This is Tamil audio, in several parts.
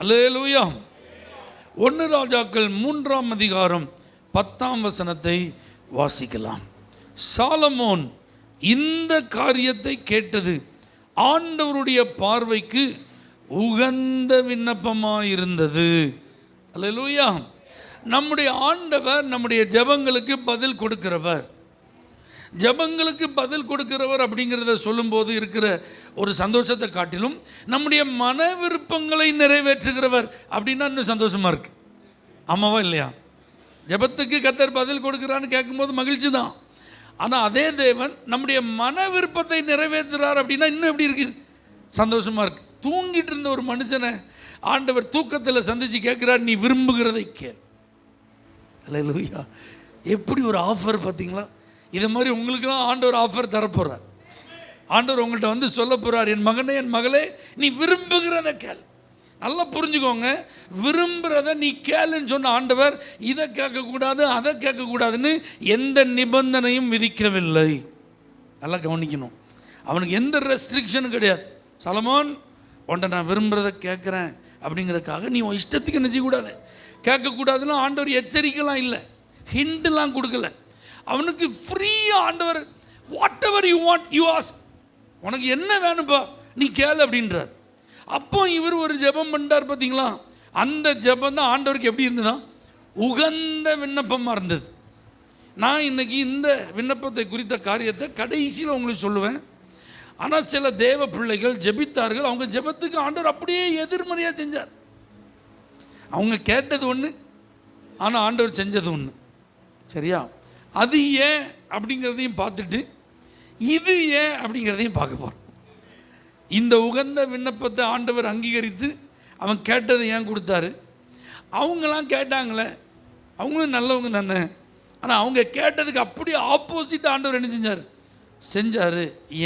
அல்லேலூயா. 1 ராஜாக்கள் 3ஆம் அதிகாரம் 10ஆம் வசனத்தை வாசிக்கலாம். சாலமோன் இந்த காரியத்தை கேட்டது ஆண்டவருடைய பார்வைக்கு உகந்த விண்ணப்பமாயிருந்தது. அல்லேலூயா. நம்முடைய ஆண்டவர் நம்முடைய ஜெபங்களுக்கு பதில் கொடுக்கிறவர். ஜெபங்களுக்கு பதில் கொடுக்கிறவர் அப்படிங்கிறத சொல்லும்போது இருக்கிற ஒரு சந்தோஷத்தை காட்டிலும் நம்முடைய மன விருப்பங்களை நிறைவேற்றுகிறவர் அப்படின்னா இன்னும் சந்தோஷமாக இருக்குது. ஆமாவா இல்லையா? ஜெபத்துக்கு கர்த்தர் பதில் கொடுக்குறான்னு கேட்கும்போது மகிழ்ச்சி தான். ஆனால் அதே தேவன் நம்முடைய மன விருப்பத்தை நிறைவேற்றுறார் அப்படின்னா இன்னும் எப்படி இருக்குது? சந்தோஷமாக இருக்குது. தூங்கிட்டு இருந்த ஒரு மனுஷனை ஆண்டவர் தூக்கத்தில் சந்தித்து கேட்குறார், நீ விரும்புகிறதை கேள். அல்லேலூயா. எப்படி ஒரு ஆஃபர் பார்த்தீங்களா? இது மாதிரி உங்களுக்கெல்லாம் ஆண்டவர் ஆஃபர் தரப்போகிறார். ஆண்டவர் உங்கள்கிட்ட வந்து சொல்ல போகிறார், என் மகனே என் மகளே நீ விரும்புகிறத கேள். நல்லா புரிஞ்சுக்கோங்க, விரும்புகிறத நீ கேளுன்னு சொன்ன ஆண்டவர் இதை கேட்கக்கூடாது அதை கேட்கக்கூடாதுன்னு எந்த நிபந்தனையும் விதிக்கவில்லை. நல்லா கவனிக்கணும். அவனுக்கு எந்த ரெஸ்ட்ரிக்ஷனும் கிடையாது. சாலமோன் உன்ட்ட நான் விரும்புகிறத கேட்குறேன் அப்படிங்கிறதுக்காக நீ உன் இஷ்டத்துக்கு என்ன செய்யக்கூடாது, கேட்கக்கூடாதுன்னு ஆண்டவர் எச்சரிக்கைலாம் இல்லை, ஹிண்ட்லாம் கொடுக்கல. அவனுக்கு ஃப்ரீயாக ஆண்டவர் what ever you want you ask, உனக்கு என்ன வேணும்பா நீ கேளு அப்படின்றார். அப்போ இவர் ஒரு ஜெபம் பண்ணிட்டார் பார்த்தீங்களா? அந்த ஜெபம் தான் ஆண்டவருக்கு எப்படி இருந்ததுதான்? உகந்த விண்ணப்பமாக இருந்தது. நான் இன்னைக்கு இந்த விண்ணப்பத்தை குறித்த காரியத்தை கடைசியில் உங்களுக்கு சொல்லுவேன். ஆனால் சில தேவ பிள்ளைகள் ஜெபித்தார்கள், அவங்க ஜெபத்துக்கு ஆண்டவர் அப்படியே எதிர்மறையாக செஞ்சார். அவங்க கேட்டது ஒன்று, ஆனால் ஆண்டவர் செஞ்சது ஒன்று. சரியா? அது ஏன் அப்படிங்கிறதையும் பார்த்துட்டு இது ஏன் அப்படிங்கிறதையும் பார்க்க போகிறோம். இந்த உகந்த விண்ணப்பத்தை ஆண்டவர் அங்கீகரித்து அவன் கேட்டதை ஏன் கொடுத்தாரு? அவங்களாம் கேட்டாங்களே, அவங்களும் நல்லவங்க தானே. ஆனால் அவங்க கேட்டதுக்கு அப்படியே ஆப்போசிட் ஆண்டவர் என்ன செஞ்சார்.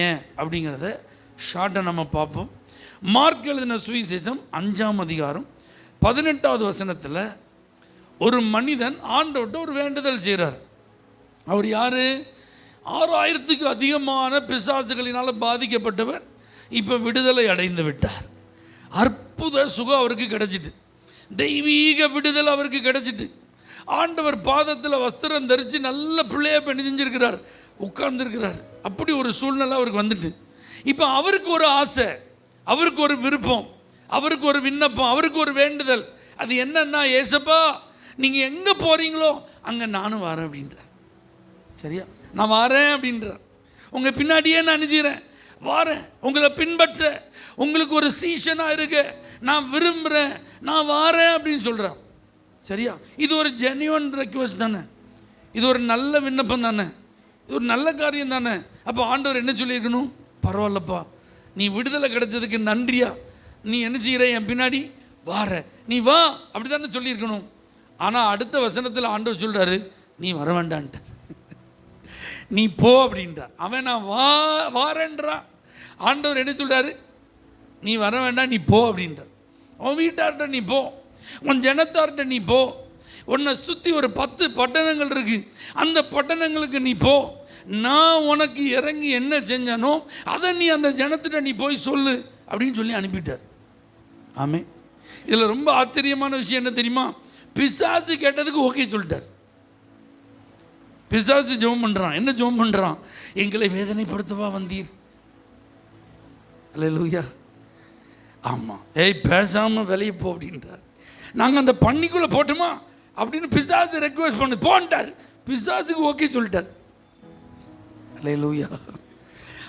ஏன் அப்படிங்கிறத ஷார்ட்டாக நம்ம பார்ப்போம். மார்க் எழுதின சுவிசேஷம் 5ஆம் அதிகாரம் 18வது வசனத்தில் ஒரு மனிதன் ஆண்டவர்கிட்ட ஒரு வேண்டுதல் செய்கிறார். அவர் யார்? 6000க்கு அதிகமான பிசாசுகளினால் பாதிக்கப்பட்டவர். இப்போ விடுதலை அடைந்து விட்டார். அற்புத சுகம் அவருக்கு கிடைச்சிட்டு, தெய்வீக விடுதலை அவருக்கு கிடைச்சிட்டு, ஆண்டவர் பாதத்தில் வஸ்திரம் தரித்து நல்ல பிள்ளைய பண்ணி செஞ்சிருக்கிறார், உட்கார்ந்துருக்கிறார். அப்படி ஒரு சூழ்நிலை அவருக்கு வந்துட்டு, இப்போ அவருக்கு ஒரு ஆசை, அவருக்கு ஒரு விருப்பம், அவருக்கு ஒரு விண்ணப்பம், அவருக்கு ஒரு வேண்டுதல். அது என்னன்னா, ஏசப்பா நீங்கள் எங்கே போகிறீங்களோ அங்கே நானும் வரேன் அப்படின்றார். சரியா? நான் வரேன் அப்படின்றார். உங்கள் பின்னாடியே நான் நினைக்கிறேன், வாரேன் உங்களை பின்பற்ற, உங்களுக்கு ஒரு சீஷனாக இருக்க நான் விரும்புகிறேன், நான் வாரேன் அப்படின்னு சொல்கிறார். சரியா? இது ஒரு ஜென்யூன் ரெக்வெஸ்ட் தானே, இது ஒரு நல்ல விண்ணப்பம் தானே, இது ஒரு நல்ல காரியம் தானே. அப்போ ஆண்டவர் என்ன சொல்லியிருக்கணும்? பரவாயில்லப்பா, நீ விடுதலை கிடைச்சதுக்கு நன்றியா, நீ என்ன செய்கிற, என் பின்னாடி வார, நீ வா, அப்படி தானே சொல்லியிருக்கணும். ஆனால் அடுத்த வசனத்தில் ஆண்டவர் சொல்கிறாரு, நீ வர வேண்டான்ட்ட, நீ போ அப்படின்றார். அவன் நான் வாரேன்றான். ஆண்டவர் என்ன சொல்கிறாரு? நீ வர வேண்டாம், நீ போ அப்படின்றார். உன் வீட்டார்கிட்ட நீ போ, உன் ஜனத்தார்கிட்ட நீ போ, உன்னை சுற்றி ஒரு 10 பட்டணங்கள் இருக்குது, அந்த பட்டணங்களுக்கு நீ போ, நான் உனக்கு இறங்கி என்ன செஞ்சானோ அதை நீ அந்த ஜனத்திட்ட நீ போய் சொல்லு அப்படின்னு சொல்லி அனுப்பிட்டார். ஆமே. இதில் ரொம்ப ஆச்சரியமான விஷயம் என்ன தெரியுமா? பிசாசு கேட்டதுக்கு ஓகே சொல்லிட்டார். பிசாசு ஜெபம் பண்ணுறான். என்ன ஜெபம் பண்ணுறான்? எங்களை வேதனைப்படுத்தவா வந்தீர்? அல்லேலூயா. ஆமாம், ஏய் பேசாமல் வெளியே போ அப்படின்றார். நாங்கள் அந்த பண்ணிக்குள்ளே போட்டோமா அப்படின்னு பிசாசு ரெக்வெஸ்ட் பண்ணு போன்ட்டார். பிசாசுக்கு ஓகே சொல்லிட்டார். அல்லேலூயா.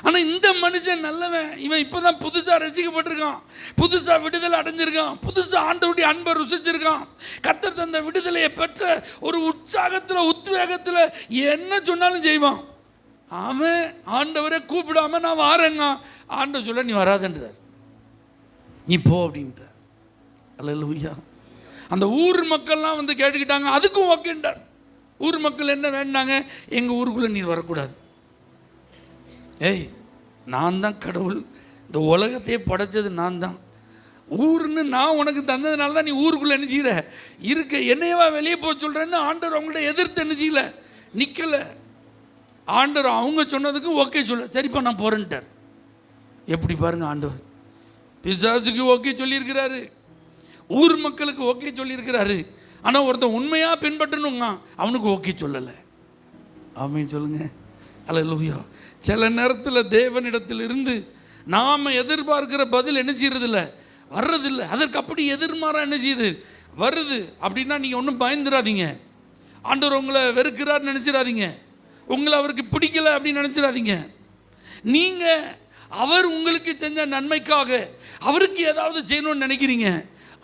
ஆனால் இந்த மனுஷன் நல்லவன், இவன் இப்போ தான் புதுசாக ரசிக்கப்பட்டிருக்கான், புதுசாக விடுதலை அடைஞ்சிருக்கான், புதுசாக ஆண்டவருடைய அன்பை ருசிச்சிருக்கான், கர்த்தர் தந்த விடுதலையை பெற்ற ஒரு உற்சாகத்தில் உத்வேகத்தில் என்ன சொன்னாலும் செய்வான். அவன் ஆண்டவரை கூப்பிடாம நான் வாரேங்க, ஆண்டவர் சொல்ல நீ வராதுன்றார், நீ போ அப்படின்றார். அல்லேலூயா. அந்த ஊர் மக்கள்லாம் வந்து கேட்டுக்கிட்டாங்க, அதுக்கும் ஓகேன்றார். ஊர் மக்கள் என்ன வேண்டாங்க? எங்கள் ஊருக்குள்ளே நீர் வரக்கூடாது. ஏய், நான் தான் கடவுள், இந்த உலகத்தையே படைச்சது நான் தான், ஊருன்னு நான் உனக்கு தந்ததுனால தான் நீ ஊருக்குள்ளே என்ன செய்கிற இருக்க, என்னையவா வெளியே போக சொல்கிறேன்னு ஆண்டவர் அவங்கள்ட்ட எதிர்த்து என்ன செய்யல, நிற்கலை. ஆண்டவர் அவங்க சொன்னதுக்கு ஓகே சொல்ல, சரிப்பா நான் போகிறேன்ட்டார். எப்படி பாருங்கள், ஆண்டவர் பிசாசுக்கு ஓகே சொல்லியிருக்கிறாரு, ஊர் மக்களுக்கு ஓகே சொல்லியிருக்கிறாரு. ஆனால் ஒருத்தன் உண்மையாக பின்பற்றணுங்க, அவனுக்கு ஓகே சொல்லலை. ஆமீன் சொல்லுங்க. அல்லேலூயா. சில நேரத்தில் தேவனிடத்தில் இருந்து நாம் எதிர்பார்க்கிற பதில் என்ன செய்யறதில்ல, வர்றதில்லை. அதற்கு அப்படி எதிர்மாறாக என்ன செய்யுது, வருது. அப்படின்னா நீங்கள் ஒன்றும் பயந்துடாதீங்க. ஆண்டவர் உங்களை வெறுக்கிறார் நினச்சிடாதீங்க. உங்களை அவருக்கு பிடிக்கலை அப்படின்னு நினச்சிடாதீங்க. நீங்கள் அவர் உங்களுக்கு செஞ்ச நன்மைக்காக அவருக்கு ஏதாவது செய்யணும்னு நினைக்கிறீங்க.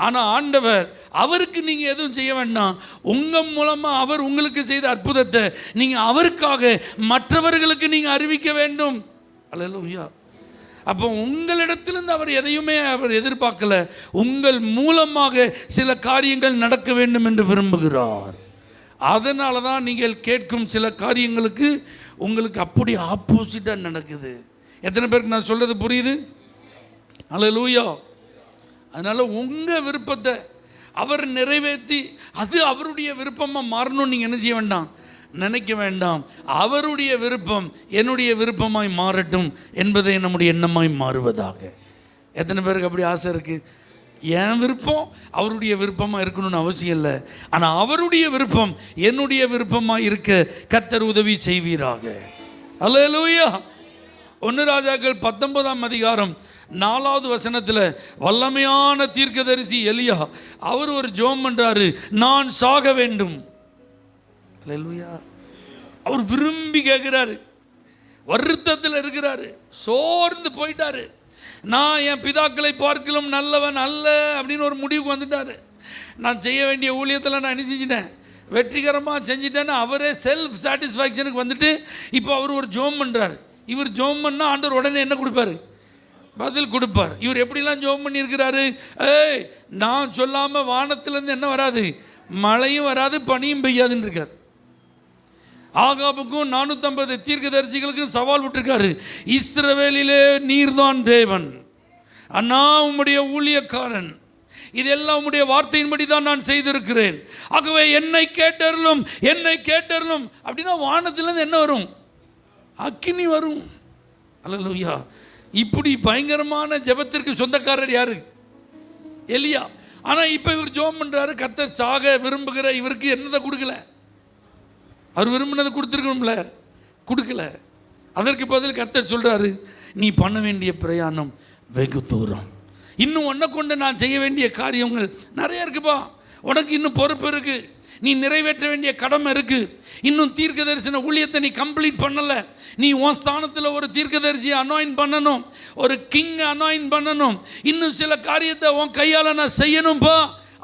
ஆனால் ஆண்டவர் அவருக்கு நீங்கள் எதுவும் செய்ய வேண்டாம். உங்கள் மூலமாக அவர் உங்களுக்கு செய்த அற்புதத்தை நீங்கள் அவருக்காக மற்றவர்களுக்கு நீங்கள் அறிவிக்க வேண்டும். அல்லேலூயா. அப்போ உங்களிடத்திலிருந்து அவர் எதையுமே அவர் எதிர்பார்க்கல. உங்கள் மூலமாக சில காரியங்கள் நடக்க வேண்டும் என்று விரும்புகிறார். அதனால தான் நீங்கள் கேட்கும் சில காரியங்களுக்கு உங்களுக்கு அப்படி ஆப்போசிட்டாக நடக்குது. எத்தனை பேருக்கு நான் சொல்கிறது புரியுது? அல்லேலூயா. அதனால் உங்கள் விருப்பத்தை அவர் நிறைவேற்றி அது அவருடைய விருப்பமாக மாறணும்னு நீங்கள் என்ன செய்ய வேண்டாம், நினைக்க வேண்டாம். அவருடைய விருப்பம் என்னுடைய விருப்பமாய் மாறட்டும் என்பதை நம்முடைய எண்ணமாய் மாறுவதாக. எத்தனை பேருக்கு அப்படி ஆசை இருக்குது? என் விருப்பம் அவருடைய விருப்பமாக இருக்கணும்னு அவசியம் இல்லை. ஆனால் அவருடைய விருப்பம் என்னுடைய விருப்பமாக இருக்க கர்த்தர் உதவி செய்வீராக. அல்லேலூயா. 1 ராஜாக்கள் 19ஆம் அதிகாரம் 4வது வசனத்தில் வல்லமையான தீர்க்கதரிசி எலியா அவர் ஒரு ஜெபம் பண்றாரு, நான் சாக வேண்டும். அல்லேலூயா. அவர் விரும்பி கேட்கிறாரு, வருத்தத்தில் இருக்கிறாரு, சோர்ந்து போயிட்டாரு. நான் என் பிதாக்களை பார்க்கலும் நல்லவன் அல்ல அப்படின்னு ஒரு முடிவுக்கு வந்துட்டாரு. நான் செய்ய வேண்டிய ஊழியத்தில் நான் என்ன செஞ்சிட்டேன், வெற்றிகரமாக செஞ்சிட்டேன்னு அவரே செல்ஃப் சாட்டிஸ்ஃபேக்ஷனுக்கு வந்துட்டு இப்போ அவர் ஒரு ஜெபம் பண்ணுறாரு. இவர் ஜெபம் பண்ணால் ஆண்டவர் உடனே என்ன கொடுப்பாரு, பதில் கொடுப்பார். இவர் எப்படிலாம் ஜெபம் பண்ணியிருக்கிறாரு, நான் சொல்லாமல் வானத்திலேருந்து என்ன வராது, மழையும் வராது பனியும் பெய்யாதுன்னு இருக்கார். ஆகாபுக்கும் 450 தீர்க்கதரிசிகளுக்கும் சவால் விட்டுருக்காரு, இஸ்ரவேலிலே நீர்தான் தேவன், அண்ணா உம்முடைய ஊழியக்காரன், இதெல்லாம் உம்முடைய வார்த்தையின்படி தான் நான் செய்திருக்கிறேன், ஆகவே என்னை கேட்டருளும் என்னை கேட்டருளும். அப்படின்னா வானத்திலேருந்து என்ன வரும், அக்கினி வரும். அல்லேலூயா. இப்படி பயங்கரமான ஜெபத்திற்கு சொந்தக்காரர் யாரு, எலியா. ஆனால் இப்போ இவர் ஜெபம் பண்ணுறாரு, கர்த்தர் சாக விரும்புகிற இவருக்கு என்னதை கொடுக்கல, அவர் விரும்பினதை கொடுத்துருக்கணும்ல, கொடுக்கல. அதற்கு பதில் கர்த்தர் சொல்கிறாரு, நீ பண்ண வேண்டிய பிரயாணம் வெகு தூரம், இன்னும் உன்னை கொண்டு நான் செய்ய வேண்டிய காரியங்கள் நிறைய இருக்குப்பா, உனக்கு இன்னும் பொறுப்பு இருக்குது, நீ நிறைவேற்ற வேண்டிய கடமை இருக்குது, இன்னும் தீர்க்க தரிசன ஊழியத்தை நீ கம்ப்ளீட் பண்ணலை, நீ உன் ஸ்தானத்தில் ஒரு தீர்க்கதரிசியை அனாயின் பண்ணணும், ஒரு கிங்கை அனாயின் பண்ணணும், இன்னும் சில காரியத்தை உன் கையால் நான் செய்யணும்ப்பா.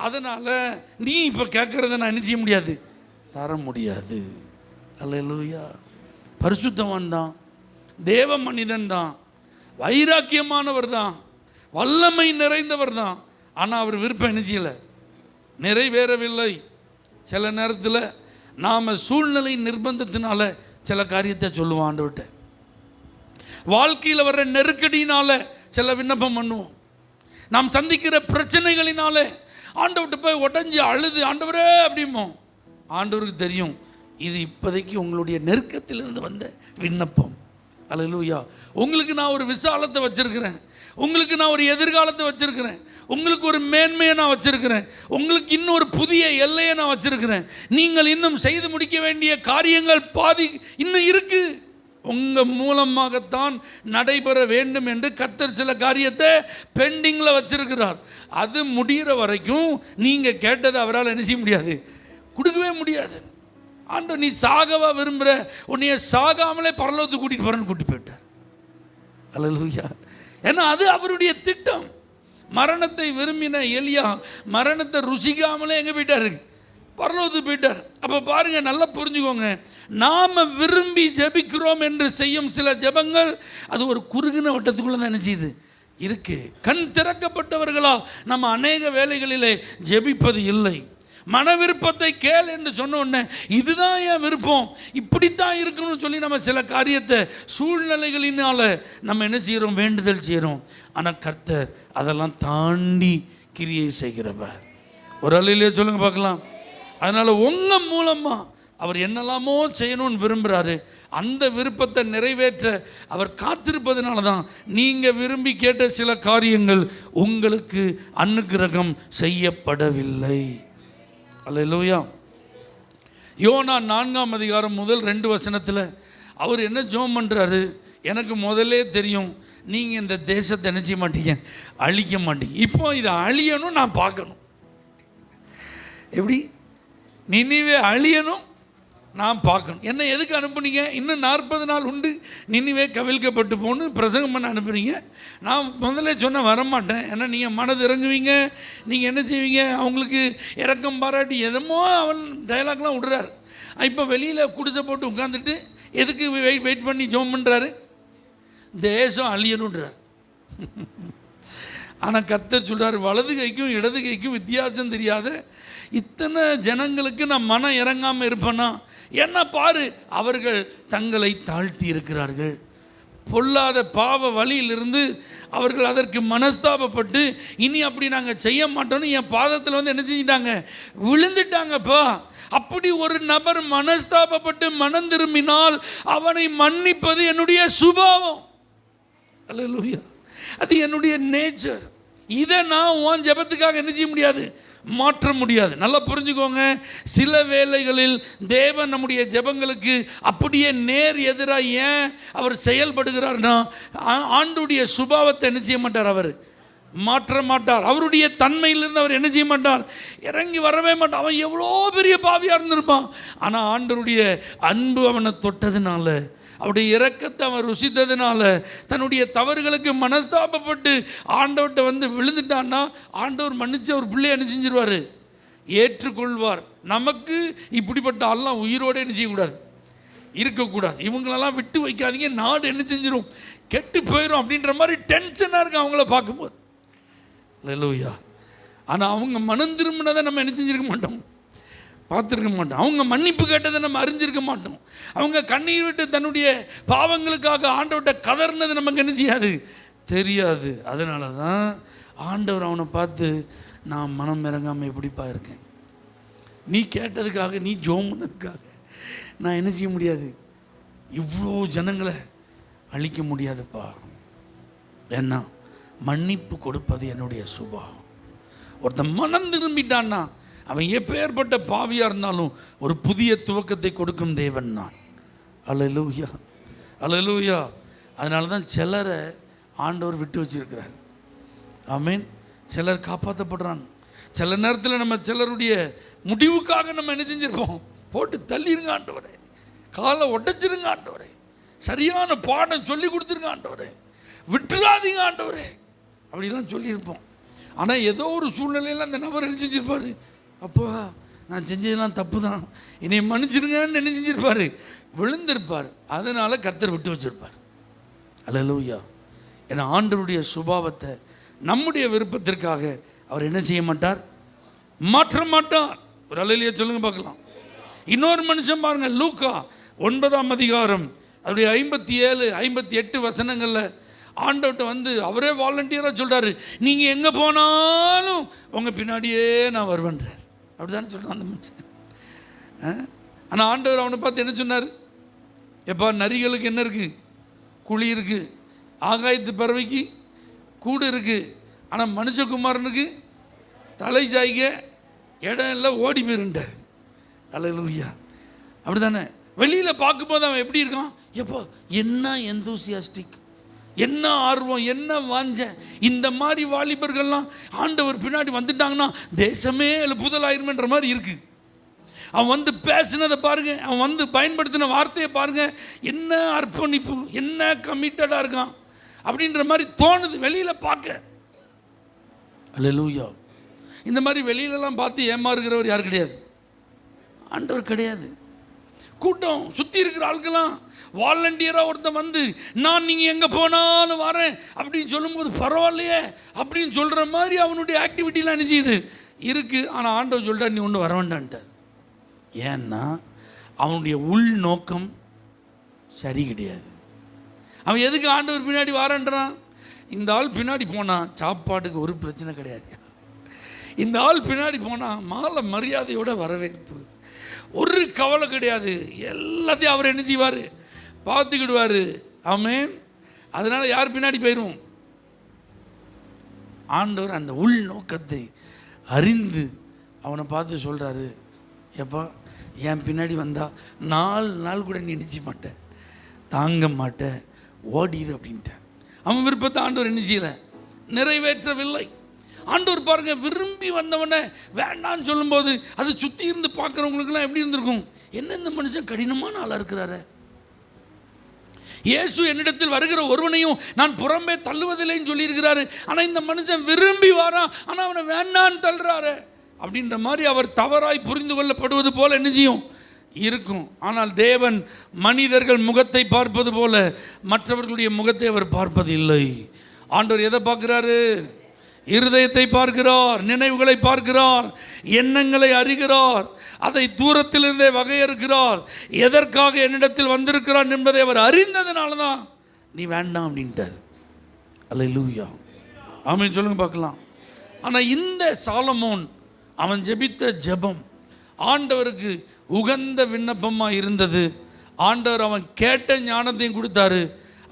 அதனால் நீ இப்போ கேட்குறத நான் என்ன செய்ய முடியாது, தர முடியாது. அல்லேலூயா. பரிசுத்தவான் தான், தேவ மனிதன் தான், வைராக்கியமானவர் தான், வல்லமை நிறைந்தவர் தான். ஆனால் அவர் விருப்பம் என்ன செய்யலை, நிறைவேறவில்லை. சில நேரத்தில் நாம் சூழ்நிலை நிர்பந்தத்தினால சில காரியத்தை சொல்லுவோம் ஆண்டவர்கிட்ட, வாழ்க்கையில் வர்ற நெருக்கடியினால சில விண்ணப்பம் பண்ணுவோம், நாம் சந்திக்கிற பிரச்சனைகளினால ஆண்டவர்கிட்ட போய் உடஞ்சி அழுது ஆண்டவரே அப்படிமோ. ஆண்டவருக்கு தெரியும் இது இப்போதைக்கு உங்களுடைய நெருக்கத்திலிருந்து வந்த விண்ணப்பம். அல்லேலூயா. உங்களுக்கு நான் ஒரு விசாலத்தை வச்சிருக்கிறேன், உங்களுக்கு நான் ஒரு எதிர்காலத்தை வச்சிருக்கிறேன், உங்களுக்கு ஒரு மேன்மையை நான் வச்சிருக்கிறேன், உங்களுக்கு இன்னும் ஒரு புதிய எல்லையை நான் வச்சிருக்கிறேன், நீங்கள் இன்னும் செய்து முடிக்க வேண்டிய காரியங்கள் பாதி இன்னும் இருக்கு, உங்கள் மூலமாகத்தான் நடைபெற வேண்டும் என்று கர்த்தர் சில காரியத்தை பெண்டிங்கில் வச்சிருக்கிறார். அது முடிகிற வரைக்கும் நீங்கள் கேட்டதை அவரால் என்ன செய்ய முடியாது, கொடுக்கவே முடியாது. ஆண்டவர் நீ சாகவா விரும்புகிற, உன்னைய சாகாமலே பரலோகத்துக்கு கூட்டிகிட்டு போகிறேன்னு கூட்டிட்டு போயிட்டார். அல்லேலூயா. ஏன்னா அது அவருடைய திட்டம். மரணத்தை விரும்பின எலியா மரணத்தை ருசிக்காமலே எங்கே போயிட்டாரு, பரலோகத்துக்கு போயிட்டார். அப்போ பாருங்க, நல்லா புரிஞ்சுக்கோங்க, நாம் விரும்பி ஜெபிக்கிறோம் என்று செய்யும் சில ஜெபங்கள் அது ஒரு குறுகின வட்டத்துக்குள்ளே தான் நினைச்சிது இருக்கு. கண் திறக்கப்பட்டவர்களா நம்ம அநேக வேலைகளிலே ஜெபிப்பது இல்லை. மன விருப்பத்தை கேள் என்று சொன்ன உடனே இதுதான் என் விருப்பம், இப்படித்தான் இருக்கணும்னு சொல்லி நம்ம சில காரியத்தை சூழ்நிலைகளினால நம்ம என்ன செய்கிறோம், வேண்டுதல் செய்கிறோம். ஆனால் கர்த்தர் அதெல்லாம் தாண்டி கிரியை செய்கிறவர். ஒரு அலையிலே சொல்லுங்க பார்க்கலாம். அதனால் உங்கள் மூலமாக அவர் என்னெல்லாமோ செய்யணும்னு விரும்புகிறாரு. அந்த விருப்பத்தை நிறைவேற்ற அவர் காத்திருப்பதனால தான் நீங்கள் விரும்பி கேட்ட சில காரியங்கள் உங்களுக்கு அனுக்கிரகம் செய்யப்படவில்லை. அல்லேலூயா. யோனா 4ஆம் அதிகாரம் முதல் 2 வசனத்தில் அவர் என்ன ஜெபம் பண்ணுறாரு? எனக்கு முதல்லே தெரியும் நீங்கள் இந்த தேசத்தை என்ன செய்ய மாட்டீங்க, அழிக்க மாட்டீங்க. இப்போ இதை அழியணும், நான் பார்க்கணும். எப்படி நினிவே அழியணும், நான் பார்க்கணும். என்ன எதுக்கு அனுப்புனீங்க? இன்னும் 40 நாள் உண்டு, நினிவே கவிழ்க்கப்பட்டு போகணும், பிரசங்கம் பண்ண அனுப்புனீங்க. நான் முதல்ல சொன்ன வரமாட்டேன். ஏன்னா நீங்கள் மனது இறங்குவீங்க, நீங்கள் என்ன செய்வீங்க, அவங்களுக்கு இறக்கம் பாராட்டி எதமோ அவன் டைலாக்லாம் விடுறாரு. இப்போ வெளியில் குடிசை போட்டு உட்காந்துட்டு எதுக்கு வெயிட் பண்ணி ஜோம் பண்ணுறாரு? தேசம் அழியணுன்றார். ஆனால் கர்த்தர் சொல்கிறார், வலது கைக்கும் இடது கைக்கும் வித்தியாசம் தெரியாத இத்தனை ஜனங்களுக்கு நான் மனம் இறங்காமல் இருப்பேனா? என்ன பாரு, அவர்கள் தங்களை தாழ்த்தி இருக்கிறார்கள். பொல்லாத பாவ வழியிலிருந்து அவர்கள் அதற்கு மனஸ்தாபப்பட்டு இனி அப்படி நாங்கள் செய்ய மாட்டோன்னு என் பாதத்தில் வந்து என்ன செஞ்சிட்டாங்க, விழுந்துட்டாங்கப்பா. அப்படி ஒரு நபர் மனஸ்தாபப்பட்டு மனம் திரும்பினால் அவனை மன்னிப்பது என்னுடைய சுபாவம். அல்லேலூயா. அது என்னுடைய நேச்சர். இதை நான் உன் ஜெபத்துக்காக என்ன செய்ய முடியாது, மாற்ற முடியாது. நல்லா புரிஞ்சுக்கோங்க. சில வேளைகளில் தேவன் நம்முடைய ஜெபங்களுக்கு அப்படியே நேர் எதிராக ஏன் அவர் செயல்படுகிறார்னா, ஆண்டுடைய சுபாவத்தை என்ன செய்ய மாட்டார், அவர் மாற்ற மாட்டார். அவருடைய தன்மையிலிருந்து அவர் என்ன செய்ய மாட்டார், இறங்கி வரவே மாட்டார். அவன் எவ்வளோ பெரிய பாவியாக இருந்திருப்பான், ஆனால் ஆண்டவருடைய அன்பு அவனை தொட்டதுனால, அவருடைய இரக்கத்தை அவன் ருசித்ததுனால, தன்னுடைய தவறுகளுக்கு மனஸ்தாபப்பட்டு ஆண்டவர்கிட்ட வந்து விழுந்துட்டான்னா ஆண்டவர் மன்னிச்சு அவர் பிள்ளையை என்ன செஞ்சிருவார், ஏற்றுக்கொள்வார். நமக்கு இப்படிப்பட்ட ஆள்லாம் உயிரோடு என்ன செய்யக்கூடாது, இருக்கக்கூடாது. இவங்களெல்லாம் விட்டு வைக்காதீங்க, நாடு என்ன செஞ்சிடும், கெட்டு போயிடும் அப்படின்ற மாதிரி டென்ஷனாக இருக்கு அவங்கள பார்க்கும்போது. அல்லேலூயா. ஆனால் அவங்க மனம் திரும்பினதை நம்ம என்ன செஞ்சிருக்க மாட்டோம், பார்த்துருக்க மாட்டோம். அவங்க மன்னிப்பு கேட்டதை நம்ம அறிஞ்சிருக்க மாட்டோம். அவங்க கண்ணீர் விட்டு தன்னுடைய பாவங்களுக்காக ஆண்டவர்கிட்ட கதர்னது நமக்கு என்ன செய்யாது, தெரியாது. அதனால தான் ஆண்டவர் அவனை பார்த்து, நான் மனம் இறங்காமல் எப்படிப்பா இருக்கேன், நீ கேட்டதுக்காக, நீ ஜெபம் பண்ணதுக்காக நான் என்ன செய்ய முடியாது, இவ்வளோ ஜனங்களை அழிக்க முடியாதுப்பா. ஏன்னா மன்னிப்பு கொடுப்பது என்னுடைய சுபாவம். ஒருத்தன் மனம் திரும்பிட்டான்னா அவன் எப்பேற்பட்ட பாவியாக இருந்தாலும் ஒரு புதிய துவக்கத்தை கொடுக்கும் தேவன் நான். அல்லேலூயா, அல்லேலூயா. அதனால தான் சிலரை ஆண்டவர் விட்டு வச்சிருக்கிறார். ஆமீன். சிலர் காப்பாற்றப்படுறாங்க. சில நேரத்தில் நம்ம சிலருடைய முடிவுக்காக நம்ம என்ன செஞ்சிருப்போம், போட்டு தள்ளிருங்க ஆண்டவரே, காலை உடைச்சிருங்க ஆண்டவரே, சரியான பாடம் சொல்லி கொடுத்துருங்க ஆண்டவரே, விட்டுறாதீங்க ஆண்டவரே அப்படிலாம் சொல்லியிருப்போம். ஆனால் ஏதோ ஒரு சூழ்நிலையில் அந்த நபர் என்ன செஞ்சிருப்பார், அப்போ நான் செஞ்சதெல்லாம் தப்பு தான், என்னை மன்னிச்சிருங்கன்னு என்ன செஞ்சிருப்பார், விழுந்திருப்பார். அதனால் கர்த்தர் விட்டு வச்சிருப்பார். அல்லேலூயா. ஏன்னா ஆண்டவருடைய சுபாவத்தை நம்முடைய விருப்பத்திற்காக அவர் என்ன செய்ய மாட்டார், மாற்ற மாட்டார். ஒரு அல்லேலூயா சொல்லுங்க பார்க்கலாம். இன்னொரு மனுஷன் பாருங்க, லூக்கா 9ஆம் அதிகாரம் அவருடைய 57, 58 வசனங்களில் ஆண்டவர்கிட்ட வந்து அவரே வாலண்டியராக சொல்கிறாரு, நீங்கள் எங்கே போனாலும் உங்கள் பின்னாடியே நான் வருவேன்றார். அப்படி தானே சொல்கிறான் அந்த மனுஷன். ஆனால் ஆண்டவர் அவனை பார்த்து என்ன சொன்னார், எப்பா நரிகளுக்கு என்ன இருக்குது, குழி இருக்குது, ஆகாயத்து பறவைக்கு கூடு இருக்குது, ஆனால் மனுஷகுமாரனுக்கு தலை சாய்க்க இடம் எல்லாம் ஓடி போயிருந்தார். அல்லேலூயா. அப்படி தானே வெளியில் பார்க்கும்போது அவன் எப்படி இருக்கான், எப்போ என்ன எந்தூசியாஸ்டிக், என்ன ஆர்வம், என்ன வாஞ்ச. இந்த மாதிரி வாலிபர்கள்லாம் ஆண்டவர் பின்னாடி வந்துட்டாங்கன்னா தேசமே எழுப்புதலாயிருமன்ற மாதிரி இருக்குது. அவன் வந்து பேசினதை பாருங்க, அவன் வந்து பயன்படுத்தின வார்த்தையை பாருங்க, என்ன அர்ப்பணிப்பு, என்ன கமிட்டடாக இருக்கான் அப்படின்ற மாதிரி தோணுது வெளியில் பார்க்க. அல்லேலூயா. இந்த மாதிரி வெளியிலலாம் பார்த்து ஏமாறுகிறவர் யார் கிடையாது, ஆண்டவர் கிடையாது. கூட்டம் சுற்றி இருக்கிற ஆட்கள்லாம் வாலண்டியராக ஒருத்தன் வந்து நான் நீங்கள் எங்கே போனாலும் வரேன் அப்படின்னு சொல்லும்போது பரவாயில்லையே அப்படின்னு சொல்கிற மாதிரி அவனுடைய ஆக்டிவிட்டிலாம் என்ன செய்யுது இருக்குது. ஆனால் ஆண்டவர் சொல்லிட்டா நீ ஒன்று வர வேண்டான்ட்டார். ஏன்னா அவனுடைய உள் நோக்கம் சரி கிடையாது. அவன் எதுக்கு ஆண்டவர் பின்னாடி வாரன்றான், இந்த ஆள் பின்னாடி போனால் சாப்பாட்டுக்கு ஒரு பிரச்சனை கிடையாது, இந்த ஆள் பின்னாடி போனால் மாலை மரியாதையோட வரவேற்பு, ஒரு கவலை கிடையாது. எல்லாத்தையும் அவர் என்ன செய்வார்? பார்த்துக்கிடுவார். ஆமென். அதனால் யார் பின்னாடி போயிடுவோம்? ஆண்டவர் அந்த உள் நோக்கத்தை அறிந்து அவனை பார்த்து சொல்கிறாரு, எப்பா என் பின்னாடி வந்தால் 4 நாள் கூட நீ நினச்சி மாட்டேன், தாங்க மாட்டேன், ஓடிடு அப்படின்ட்டான். அவன் விருப்பத்தை ஆண்டவர் என்ன செய்யலை? நிறைவேற்றவில்லை. ஆண்டவர் பாருங்க, விரும்பி வந்தவனை வேண்டான்னு சொல்லும்போது அது சுற்றி இருந்து பார்க்குறவங்களுக்குலாம் எப்படி இருந்திருக்கும்? என்ன இந்த மனுஷன் கடினமான ஆளாக இருக்கிறாரு, இயேசு என்னிடத்தில் வருகிற ஒருவனையும் நான் புறம்பே தள்ளுவதில்லைன்னு சொல்லியிருக்கிறாரு, ஆனால் இந்த மனுஷன் விரும்பி வரான், ஆனால் அவனை வேண்டான்னு தள்ளுறாரு அப்படின்ற மாதிரி அவர் தவறாய் புரிந்து கொள்ளப்படுவது போல என்ன செய்யும்? இருக்கும். ஆனால் தேவன் மனிதர்கள் முகத்தை பார்ப்பது போல மற்றவர்களுடைய முகத்தை அவர் பார்ப்பது இல்லை. ஆண்டவர் எதை பார்க்கிறாரு? இருதயத்தை பார்க்கிறார், நினைவுகளை பார்க்கிறார், எண்ணங்களை அறிகிறார், அதை தூரத்திலிருந்தே வகையறுக்கிறார். எதற்காக என்னிடத்தில் வந்திருக்கிறான் என்பதை அவர் அறிந்ததுனால தான் நீ வேண்டாம் அப்படின்ட்டார். அல்லேலூயா, ஆமென் சொல்லுங்க பார்க்கலாம். ஆனால் இந்த சாலமோன் அவன் ஜெபித்த ஜெபம் ஆண்டவருக்கு உகந்த விண்ணப்பமாக இருந்தது. ஆண்டவர் அவன் கேட்ட ஞானத்தையும் கொடுத்தாரு,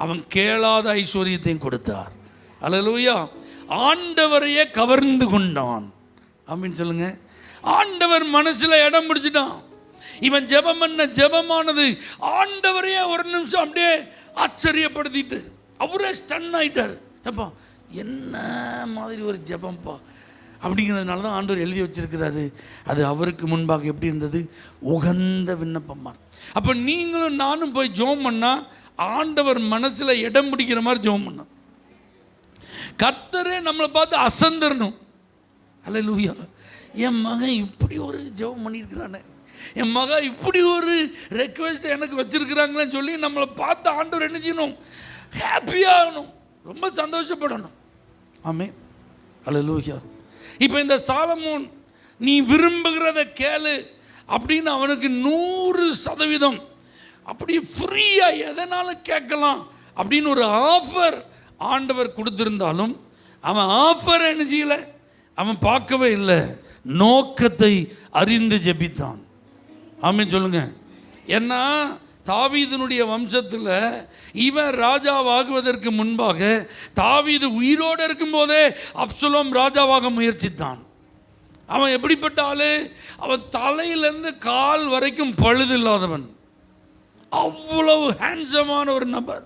அவன் கேளாத ஐஸ்வர்யத்தையும் கொடுத்தார். அல்லேலூயா, ஆண்டவரையே கவர்ந்து கொண்டான். ஆமென் சொல்லுங்க. ஆண்டவர் மனசில் இடம் பிடிச்சிட்டான். இவன் ஜெபம் பண்ண ஜெபமானது ஆண்டவரையே ஒரு நிமிஷம் அப்படியே ஆச்சரியப்படுத்திட்டு அவரே ஸ்டன் ஆயிட்டார். அப்பா என்ன மாதிரி ஒரு ஜெபம்ப்பா அப்படிங்கிறதுனால தான் ஆண்டவர் எழுதி வச்சிருக்கிறாரு. அது அவருக்கு முன்பாக எப்படி இருந்தது? உகந்த விண்ணப்பமா. அப்போ நீங்களும் நானும் போய் ஜெபம் பண்ணால் ஆண்டவர் மனசில் இடம் பிடிக்கிற மாதிரி ஜெபம் பண்ணோம். கர்த்தரே நம்மளை பார்த்து அசந்தரணும். அல்லேலூயா, என் மகன் இப்படி ஒரு ஜெபம் பண்ணியிருக்கிறானே, என் மகன் இப்படி ஒரு ரெக்வெஸ்ட் எனக்கு வச்சிருக்கிறாங்களேன்னு சொல்லி நம்மளை பார்த்து ஆண்டவர் என்ன செய்யணும்? ஹாப்பியாகணும், ரொம்ப சந்தோஷப்படணும். ஆமென். அல்லேலூயா. இப்போ இந்த சாலமோன் நீ விரும்புகிறத கேளு அப்படின்னு அவனுக்கு 100% அப்படி ஃப்ரீயாக எதனாலும் கேட்கலாம் அப்படின்னு ஒரு ஆஃபர் ஆண்டவர் கொடுத்திருந்தாலும் அவன் ஆஃபர் என்ன செய்யலை, அவன் பார்க்கவே இல்லை, நோக்கத்தை அறிந்து ஜெபித்தான். ஆமென் சொல்லுங்க. ஏன்னா தாவீதினுடைய வம்சத்தில் இவன் ராஜாவாகுவதற்கு முன்பாக தாவீது உயிரோடு இருக்கும்போதே அப்சலோம் ராஜாவாக முயற்சித்தான். அவன் எப்படிப்பட்ட ஆளு? அவன் தலையிலேருந்து கால் வரைக்கும் பழுது இல்லாதவன், அவ்வளவு ஹேண்ட்ஸமான ஒரு நபர்,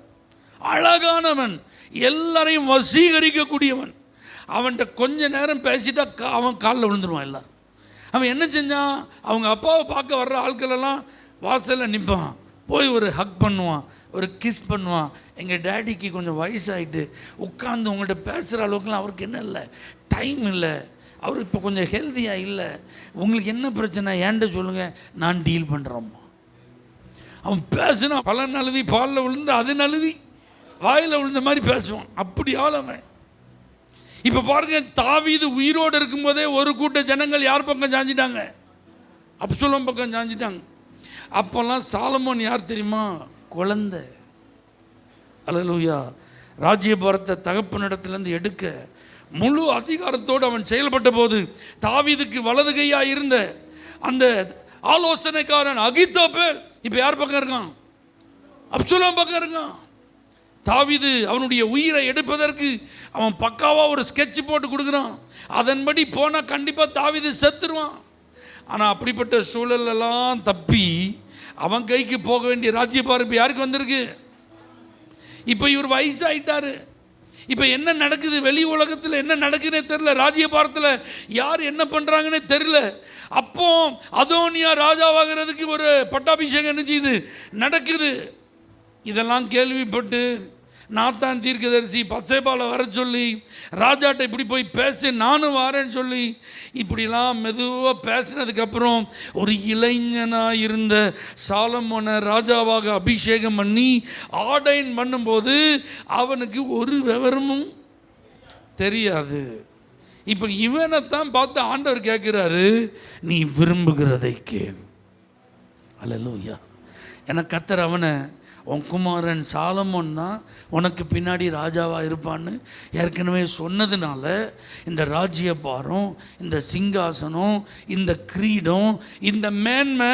அழகானவன், எல்லாரையும் வசீகரிக்கக்கூடியவன். அவன்கிட்ட கொஞ்ச நேரம் பேசிட்டா அவன் காலில் விழுந்துருவான் எல்லாரும். அவன் என்ன செஞ்சான்? அவங்க அப்பாவை பார்க்க வர்ற ஆட்களெல்லாம் வாசலில் நிற்பான், போய் ஒரு ஹக் பண்ணுவான், ஒரு கிஸ் பண்ணுவான். எங்கள் டேடிக்கு கொஞ்சம் வயசாகிட்டு உட்காந்து உங்கள்கிட்ட பேசுகிற அளவுக்குலாம் அவருக்கு என்ன இல்லை, டைம் இல்லை, அவர் இப்போ கொஞ்சம் ஹெல்த்தியாக இல்லை, உங்களுக்கு என்ன பிரச்சனை ஏன்ட்ட சொல்லுங்கள், நான் டீல் பண்ணுறோம்மா. அவன் பேசுனா பல நழுவி பாலில் விழுந்து அது நழுவி வாயில் விழுந்த மாதிரி பேசுவான். அப்படி ஆளவன். இப்போ பாருங்க, தாவீது உயிரோடு இருக்கும்போதே ஒரு கூட்ட ஜனங்கள் யார் பக்கம் சாஞ்சிட்டாங்க? அப்சலோம் பக்கம் சாஞ்சிட்டாங்க. அப்போல்லாம் சாலமோன் யார் தெரியுமா? குழந்தை. அல்லேலூயா. ராஜ்யபாரத்தை தகப்பனிடத்திலிருந்து எடுக்க முழு அதிகாரத்தோடு அவன் செயல்பட்ட போது தாவீதுக்கு வலது கையாக இருந்த அந்த ஆலோசனைக்காரன் அகித்தோப்பேல் இப்போ யார் பக்கம் இருக்கான்? அப்சலோம் பக்கம் இருக்கான். தாவீது அவனுடைய உயிரை எடுப்பதற்கு அவன் பக்காவாக ஒரு ஸ்கெட்ச் போட்டு கொடுக்குறான். அதன்படி போனால் கண்டிப்பாக தாவீது செத்துருவான். ஆனால் அப்படிப்பட்ட சூழலெல்லாம் தப்பி அவன் கைக்கு போக வேண்டிய ராஜ்யபாரம் இப்போ யாருக்கு வந்திருக்கு? இப்போ இவர் வயசாயிட்டாரு. இப்போ என்ன நடக்குது, வெளி உலகத்தில் என்ன நடக்குதுன்னே தெரில, ராஜ்யபாரத்தில் யார் என்ன பண்ணுறாங்கன்னே தெரில. அப்போ அதோனியா ராஜாவாகிறதுக்கு ஒரு பட்டாபிஷேகம் என்ன செய்யுது, நடக்குது. இதெல்லாம் கேள்விப்பட்டு நாத்தான் தீர்க்கதரிசி பத்சேபால வர சொல்லி ராஜாட்ட இப்படி போய் பேச நானும் வரேன்னு சொல்லி இப்படிலாம் மெதுவாக பேசினதுக்கப்புறம் ஒரு இளைஞனாக இருந்த சாலமோனை ராஜாவாக அபிஷேகம் பண்ணி ஆர்டைன் பண்ணும்போது அவனுக்கு ஒரு விவரமும் தெரியாது. இப்போ இவனைத்தான் பார்த்து ஆண்டவர் கேட்குறாரு, நீ விரும்புகிறதை கேள். அல்லேலூயா. எனக்கு கர்த்தர் அவனை உன் குமாரன் சாலமோன் தான் உனக்கு பின்னாடி ராஜாவாக இருப்பான்னு ஏற்கனவே சொன்னதுனால இந்த ராஜ்ய பாரம், இந்த சிங்காசனம், இந்த கிரீடம், இந்த மேன்மை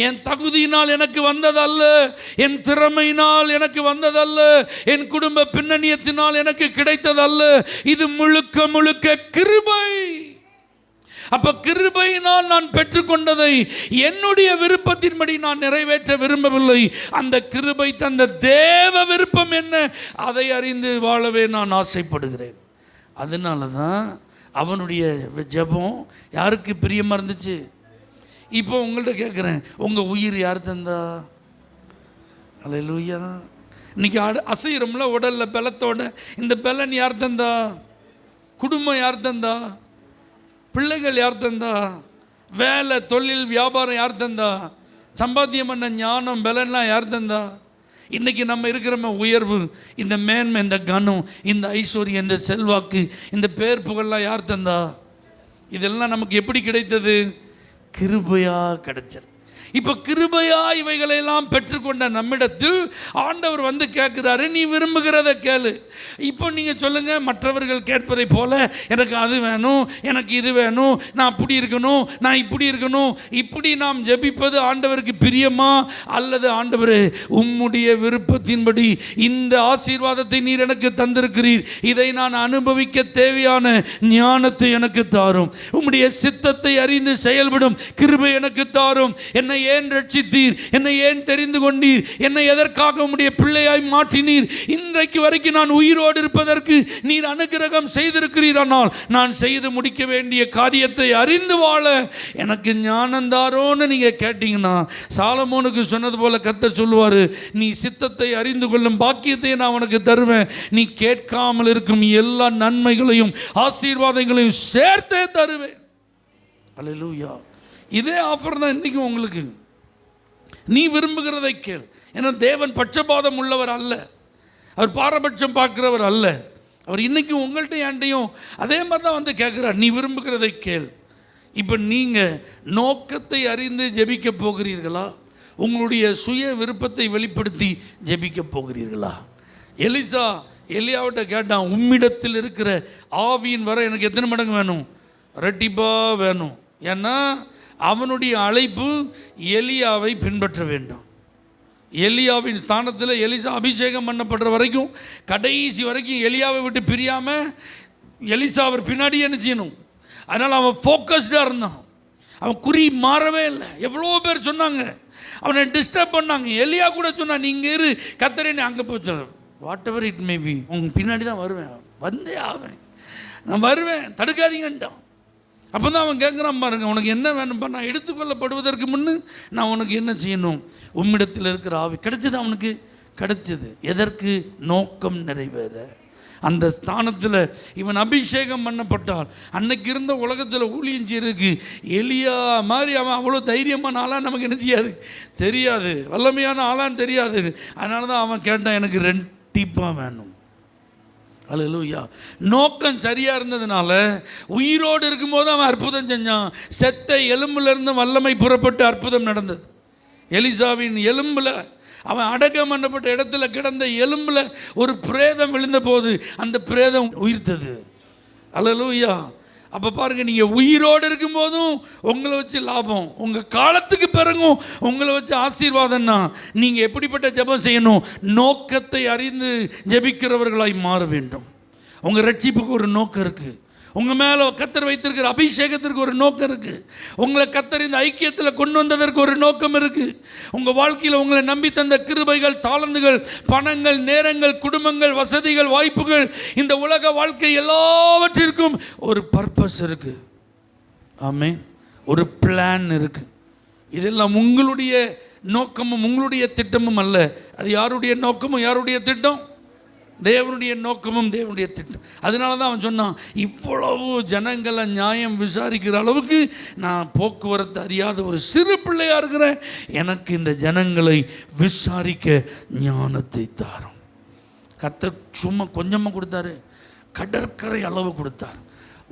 என் தகுதியினால் எனக்கு வந்ததல்ல, என் திறமையினால் எனக்கு வந்ததல்ல, என் குடும்ப பின்னணியத்தினால் எனக்கு கிடைத்ததல்ல. இது முழுக்க முழுக்க கிருபை. அப்ப கிருபையினால் நான் பெற்றுக்கொண்டதை என்னுடைய விருப்பத்தின்படி நான் நிறைவேற்ற விரும்பவில்லை. அந்த கிருபை தந்த தேவ விருப்பம் என்ன, அதை அறிந்து வாழவே நான் ஆசைப்படுகிறேன். அதனால தான் அவனுடைய ஜெபம் யாருக்கு பிரியமா இருந்துச்சு. இப்போ உங்கள்கிட்ட கேட்குறேன், உங்க உயிர் யார் தந்தா? அல்லேலூயா. இன்னைக்கு அசைகிறோம்ல உடல்ல பலத்தோட, இந்த பலன் யார் தந்தா? குடும்பம் யார் தந்தா? பிள்ளைகள் யார் தந்தா? வேலை, தொழில், வியாபாரம் யார் தந்தா? சம்பாத்தியம் பண்ண ஞானம், பலன்லாம் யார் தந்தா? இன்றைக்கி நம்ம இருக்கிற உயர்வு, இந்த மேன்மை, இந்த கனம், இந்த ஐஸ்வர்யம், இந்த செல்வாக்கு, இந்த பேர் புகழ்லாம் யார் தந்தா? இதெல்லாம் நமக்கு எப்படி கிடைத்தது? கிருபையா கிடைச்சது. இப்போ கிருபையா இவைகளெல்லாம் பெற்றுக்கொண்ட நம்மிடத்தில் ஆண்டவர் வந்து கேட்குறாரு, நீ விரும்புகிறத கேளு. இப்போ நீங்கள் சொல்லுங்கள், மற்றவர்கள் கேட்பதை போல எனக்கு அது வேணும், எனக்கு இது வேணும், நான் அப்படி இருக்கணும், நான் இப்படி இருக்கணும், இப்படி நாம் ஜெபிப்பது ஆண்டவருக்கு பிரியமா? அல்லது ஆண்டவரே உம்முடைய விருப்பத்தின்படி இந்த ஆசீர்வாதத்தை நீர் எனக்கு தந்திருக்கிறீர், இதை நான் அனுபவிக்க தேவையான ஞானத்தை எனக்கு தாரும், உம்முடைய சித்தத்தை அறிந்து செயல்படும் கிருபை எனக்கு தாரும், என்னை ஏன் ரட்சித்தீர், என்னை ஏன் தெரிந்து கொண்டீர், என்னை எதற்காக உம்முடைய பிள்ளையாய் மாற்றினீர், இன்றைக்கு வரைக்கும் நான் உயிரோடு இருப்பதற்கு நீர் அனுக்கிரகம் செய்திருக்கிறீர், ஆனால் நான் செய்து முடிக்க வேண்டிய காரியத்தை அறிந்து வாழ எனக்கு ஞானம் தாரோன்னு நீங்க கேட்டீங்கன்னா, சாலமோனுக்கு சொன்னது போல கர்த்தர் சொல்லுவாரு, நீ சித்தத்தை அறிந்து கொள்ளும் பாக்கியத்தை நான் உனக்கு தருவேன், நீ கேட்காமல் இருக்கும் எல்லா நன்மைகளையும் ஆசீர்வாதங்களையும் சேர்த்தே தருவேன். அல்லேலூயா. இதே ஆஃபர் தான் இன்றைக்கும் உங்களுக்கு. நீ விரும்புகிறதை கேள். ஏன்னா தேவன் பட்சபாதம் உள்ளவர் அல்ல, அவர் பாரபட்சம் பார்க்கிறவர் அல்ல. அவர் இன்றைக்கும் உங்கள்கிட்ட என்கிட்டையும் அதே மாதிரி தான் வந்து கேட்குறார், நீ விரும்புகிறதை கேள். இப்போ நீங்கள் நோக்கத்தை அறிந்து ஜெபிக்க போகிறீர்களா, உங்களுடைய சுய விருப்பத்தை வெளிப்படுத்தி ஜெபிக்க போகிறீர்களா? எலிசா எலியாவிட்ட கேட்டான், உம்மிடத்தில் இருக்கிற ஆவியின் வர எனக்கு எத்தனை மடங்கு வேணும்? ரெட்டிப்பாக வேணும். ஏன்னா அவனுடைய அழைப்பு எலியாவை பின்பற்ற வேண்டும். எலியாவின் ஸ்தானத்தில் எலிசா அபிஷேகம் பண்ணப்படுற வரைக்கும், கடைசி வரைக்கும் எலியாவை விட்டு பிரியாமல் எலிசா அவர் பின்னாடி என்ன செய்யணும். அதனால் அவன் ஃபோக்கஸ்டாக இருந்தான், அவன் குறி மாறவே இல்லை. எவ்வளோ பேர் சொன்னாங்க, அவனை டிஸ்டர்ப் பண்ணாங்க. எலியா கூட சொன்னான், நீங்கள் இரு, கத்தரேன்னு அங்கே போச்சு, what ever it may be, உங்கள் பின்னாடி தான் வருவேன், வந்தே ஆவேன், நான் வருவேன், தடுக்காதீங்கன்ட்டான். அப்போ தான் அவன் கேட்குறான், பாருங்க, உனக்கு என்ன வேணும்ப்பா, நான் எடுத்துக்கொள்ளப்படுவதற்கு முன்னு நான் உனக்கு என்ன செய்யணும்? உம்மிடத்தில் இருக்கிற ஆவி. கிடைச்சது, அவனுக்கு கிடைச்சது. எதற்கு? நோக்கம் நிறைவேற. அந்த ஸ்தானத்தில் இவன் அபிஷேகம் பண்ணப்பட்டால், அன்னைக்கு இருந்த உலகத்தில் ஊழியம் செய்யறதுக்கு எலியா மாதிரி அவன் அவ்வளோ தைரியமான ஆளாக நமக்கு என்ன செய்யாது, தெரியாது, வல்லமையான ஆளான்னு தெரியாது. அதனால தான் அவன் கேட்டான், எனக்கு ரெட்டிப்பாக வேணும். அல்லேலூயா. நோக்கம் சரியாக இருந்ததுனால உயிரோடு இருக்கும்போது அவன் அற்புதம் செஞ்சான். செத்த எலும்புலேருந்து வல்லமை புறப்பட்டு அற்புதம் நடந்தது. எலிசாவின் எலும்பில், அவன் அடக்கம் பண்ணப்பட்ட இடத்துல கிடந்த எலும்பில் ஒரு பிரேதம் விழுந்த போது அந்த பிரேதம் உயிர்த்தது. அல்லேலூயா. அப்போ பாருங்கள், நீங்கள் உயிரோடு இருக்கும்போதும் உங்களை வச்சு லாபம், உங்கள் காலத்துக்கு பிறகும் உங்களை வச்சு ஆசீர்வாதம்னா நீங்கள் எப்படிப்பட்ட ஜெபம் செய்யணும்? நோக்கத்தை அறிந்து ஜெபிக்கிறவர்களாய் மாற வேண்டும். உங்கள் ரட்சிப்புக்கு ஒரு நோக்கம் இருக்குது, உங்கள் மேலே கர்த்தர் வைத்திருக்கிற அபிஷேகத்திற்கு ஒரு நோக்கம் இருக்குது, உங்களை கர்த்தர் இந்த ஐக்கியத்தில் கொண்டு வந்ததற்கு ஒரு நோக்கம் இருக்குது, உங்கள் வாழ்க்கையில் உங்களை நம்பி தந்த கிருபைகள், தாளந்துகள், பணங்கள், நேரங்கள், குடும்பங்கள், வசதிகள், வாய்ப்புகள், இந்த உலக வாழ்க்கை எல்லாவற்றிற்கும் ஒரு பர்பஸ் இருக்குது. ஆமென். ஒரு பிளான் இருக்குது. இதெல்லாம் உங்களுடைய நோக்கமும் உங்களுடைய திட்டமும் அல்ல. அது யாருடைய நோக்கமும் யாருடைய திட்டம்? தேவனுடைய நோக்கமும் தேவனுடைய திட்டம். அதனால தான் அவன் சொன்னான், இவ்வளவு ஜனங்களை நியாயம் விசாரிக்கிற அளவுக்கு நான் போக்குவரத்து அறியாத ஒரு சிறு பிள்ளையாக இருக்கிறேன், எனக்கு இந்த ஜனங்களை விசாரிக்க ஞானத்தை தாரும். கர்த்தர் சும்மா கொஞ்சமாக கொடுத்தாரு, கடற்கரை அளவு கொடுத்தார்.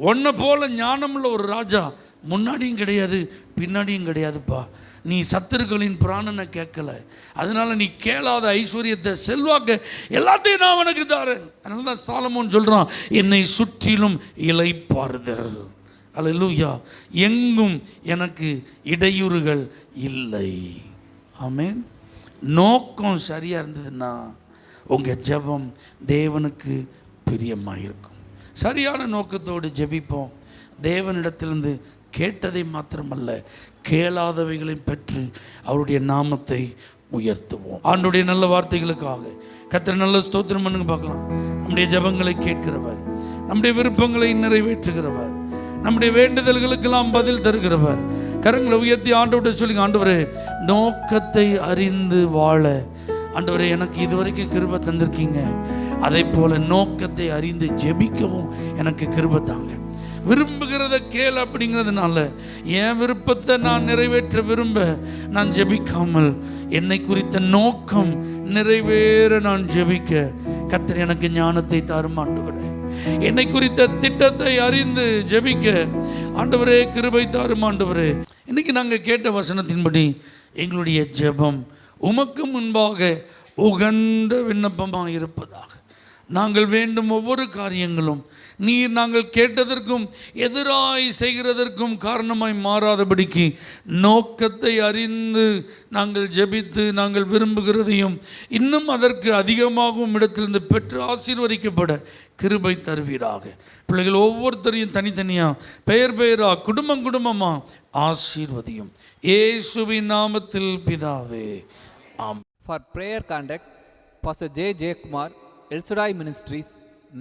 ஒன்றை போல ஞானமுள்ள ஒரு ராஜா முன்னாடியும் கிடையாது பின்னாடியும் கிடையாதுப்பா. நீ சத்துருக்களின் பிராணனை கேட்கல, அதனால நீ கேளாத ஐஸ்வர்யத்தை, செல்வாக்க எல்லாத்தையும் நான் உனக்கு தரேன். அதனால தான் சாலமோன் சொல்றான், என்னை சுற்றிலும் இளைப்பாறுதல். அல்லேலூயா. எங்கும் எனக்கு இடையூறுகள் இல்லை. ஆமென். நோக்கம் சரியாக இருந்ததுன்னா உங்கள் ஜெபம் தேவனுக்கு பிரியமாக இருக்கும். சரியான நோக்கத்தோடு ஜெபிப்போம். தேவனிடத்திலிருந்து கேட்டதை மாத்திரமல்ல, கேளாதவைகளையும் பெற்று அவருடைய நாமத்தை உயர்த்துவோம். ஆண்டுடைய நல்ல வார்த்தைகளுக்காக கர்த்தர் நல்ல ஸ்தோத்திரம் பண்ணுங்க பார்க்கலாம். நம்முடைய ஜெபங்களை கேட்கிறவர், நம்முடைய விருப்பங்களை நிறைவேற்றுகிறவர், நம்முடைய வேண்டுதல்களுக்கெல்லாம் பதில் தருகிறவர். கரங்களை உயர்த்தி ஆண்டவர்கிட்ட சொல்லுங்க, ஆண்டவரே நோக்கத்தை அறிந்து வாழ ஆண்டவரே எனக்கு இதுவரைக்கும் கிருபை தந்திருக்கீங்க, அதே போல நோக்கத்தை அறிந்து ஜெபிக்கவும் எனக்கு கிருபை தாங்க. விரும்புகிறத கேள் அப்படிங்கிறதுனால என் விருப்பத்தை நான் நிறைவேற்ற விரும்ப நான் ஜெபிக்காமல் என்னை குறித்த நோக்கம் நிறைவேற நான் ஜெபிக்க கர்த்தர் எனக்கு ஞானத்தை தாரும் ஆண்டவரே. என்னை குறித்த திட்டத்தை அறிந்து ஜெபிக்க ஆண்டவரே கிருபை தாரும் ஆண்டவரே. இன்னைக்கு நாங்கள் கேட்ட வசனத்தின்படி எங்களுடைய ஜெபம் உமக்கு முன்பாக உகந்த விண்ணப்பமாக இருப்பதாக. நாங்கள் வேண்டும் ஒவ்வொரு காரியங்களும் நீர் நாங்கள் கேட்டதற்கும் எதிராய் செய்கிறதற்கும் காரணமாய் மாறாதபடிக்கு நோக்கத்தை அறிந்து நாங்கள் ஜெபித்து நாங்கள் விரும்புகிறதையும் இன்னும் அதற்கு அதிகமாகவும் இடத்திலிருந்து பெற்று ஆசீர்வதிக்கப்பட கிருபை தருவீராக. பிள்ளைகள் ஒவ்வொருத்தரையும் தனித்தனியாக பெயர் பெயராக குடும்பம் குடும்பமாக ஆசீர்வதியும். இயேசுவின் நாமத்தில் பிதாவே, ஆமென். For prayer contact, Pastor J. Kumar, El Shaddai Ministries,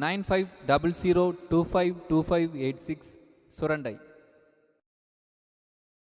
9500252586, Surandai.